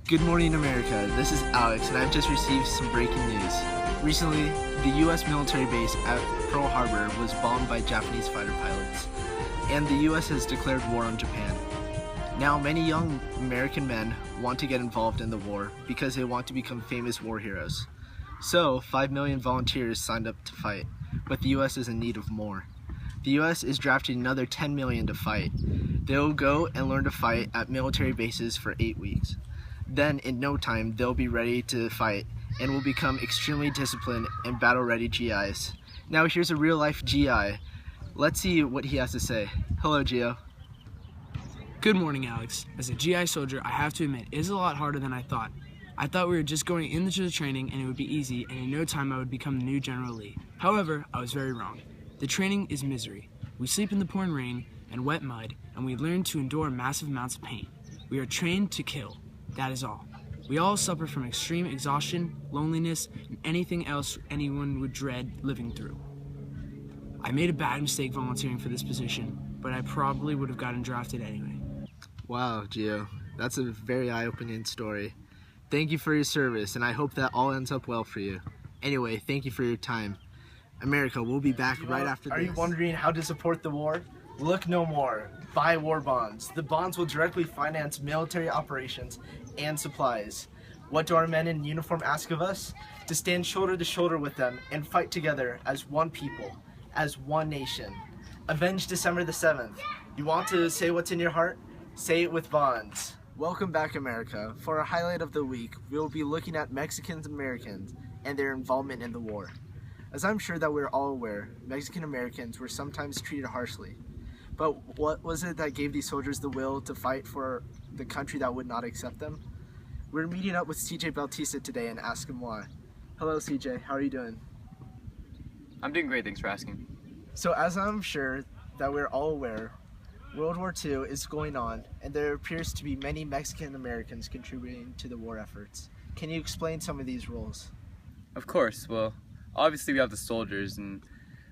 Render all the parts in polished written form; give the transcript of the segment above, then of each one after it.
Good morning, America. This is Alex, and I've just received some breaking news. Recently, the U.S. military base at Pearl Harbor was bombed by Japanese fighter pilots, and the U.S. has declared war on Japan. Now, many young American men want to get involved in the war because they want to become famous war heroes. So, 5 million volunteers signed up to fight, but the U.S. is in need of more. The U.S. is drafting another 10 million to fight. They will go and learn to fight at military bases for 8 weeks. Then, in no time, they'll be ready to fight and will become extremely disciplined and battle-ready GIs. Now, here's a real-life GI. Let's see what he has to say. Hello, Gio. Good morning, Alex. As a GI soldier, I have to admit, it is a lot harder than I thought. I thought we were just going into the training and it would be easy, and in no time I would become the new General Lee. However, I was very wrong. The training is misery. We sleep in the pouring rain and wet mud, and we learn to endure massive amounts of pain. We are trained to kill. That is all. We all suffer from extreme exhaustion, loneliness, and anything else anyone would dread living through. I made a bad mistake volunteering for this position, but I probably would have gotten drafted anyway. Wow, Gio. That's a very eye-opening story. Thank you for your service, and I hope that all ends up well for you. Anyway, thank you for your time. America, we'll be back right after this. Are you wondering how to support the war? Look no more. Buy war bonds. The bonds will directly finance military operations and supplies. What do our men in uniform ask of us? To stand shoulder to shoulder with them and fight together as one people, as one nation. Avenge December the 7th. You want to say what's in your heart? Say it with bonds. Welcome back, America. For a highlight of the week, we will be looking at Mexican Americans and their involvement in the war. As I'm sure that we're all aware, Mexican Americans were sometimes treated harshly. But what was it that gave these soldiers the will to fight for the country that would not accept them? We're meeting up with CJ Bautista today and ask him why. Hello, CJ. How are you doing? I'm doing great, thanks for asking. So as I'm sure that we're all aware, World War II is going on, and there appears to be many Mexican Americans contributing to the war efforts. Can you explain some of these roles? Of course. Well, obviously we have the soldiers and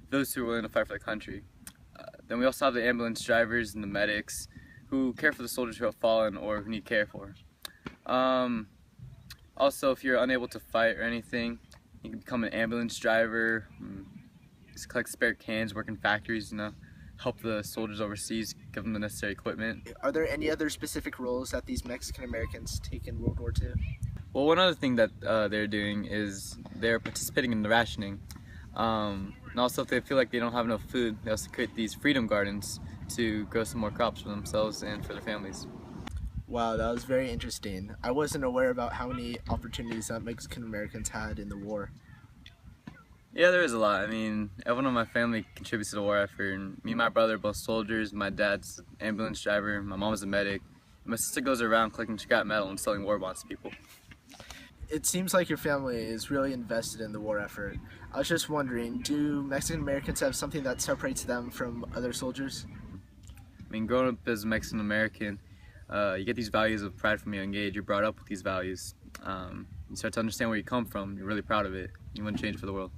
those who are willing to fight for the country. Then we also have the ambulance drivers and the medics who care for the soldiers who have fallen or who need care for. Also, if you're unable to fight or anything, you can become an ambulance driver, just collect spare cans, work in factories, help the soldiers overseas, give them the necessary equipment. Are there any other specific roles that these Mexican Americans take in World War II? Well, one other thing that they're doing is they're participating in the rationing. And also, if they feel like they don't have enough food, they also create these freedom gardens to grow some more crops for themselves and for their families. Wow, that was very interesting. I wasn't aware about how many opportunities that Mexican Americans had in the war. Yeah, there is a lot. I mean, everyone in my family contributes to the war effort. And me and my brother are both soldiers. My dad's an ambulance driver. My mom's a medic. My sister goes around collecting scrap metal and selling war bonds to people. It seems like your family is really invested in the war effort. I was just wondering, do Mexican Americans have something that separates them from other soldiers? I mean, growing up as a Mexican American, you get these values of pride from a young age. You're brought up with these values. You start to understand where you come from. You're really proud of it. You want to change it for the world.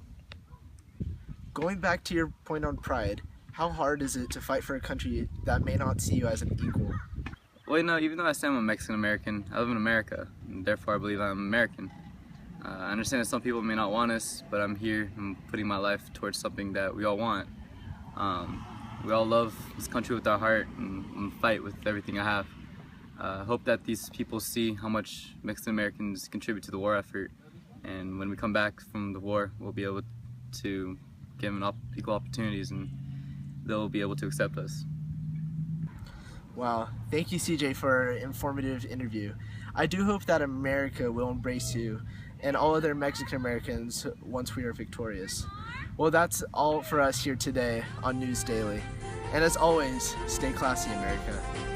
Going back to your point on pride, how hard is it to fight for a country that may not see you as an equal? Well, even though I say I'm a Mexican American, I live in America, and therefore I believe I'm American. I understand that some people may not want us, but I'm here. I'm putting my life towards something that we all want. We all love this country with our heart and fight with everything I have. I hope that these people see how much Mexican Americans contribute to the war effort, and when we come back from the war, we'll be able to give them equal opportunities, and they'll be able to accept us. Wow, thank you, CJ, for an informative interview. I do hope that America will embrace you and all other Mexican Americans once we are victorious. Well, that's all for us here today on News Daily. And as always, stay classy, America.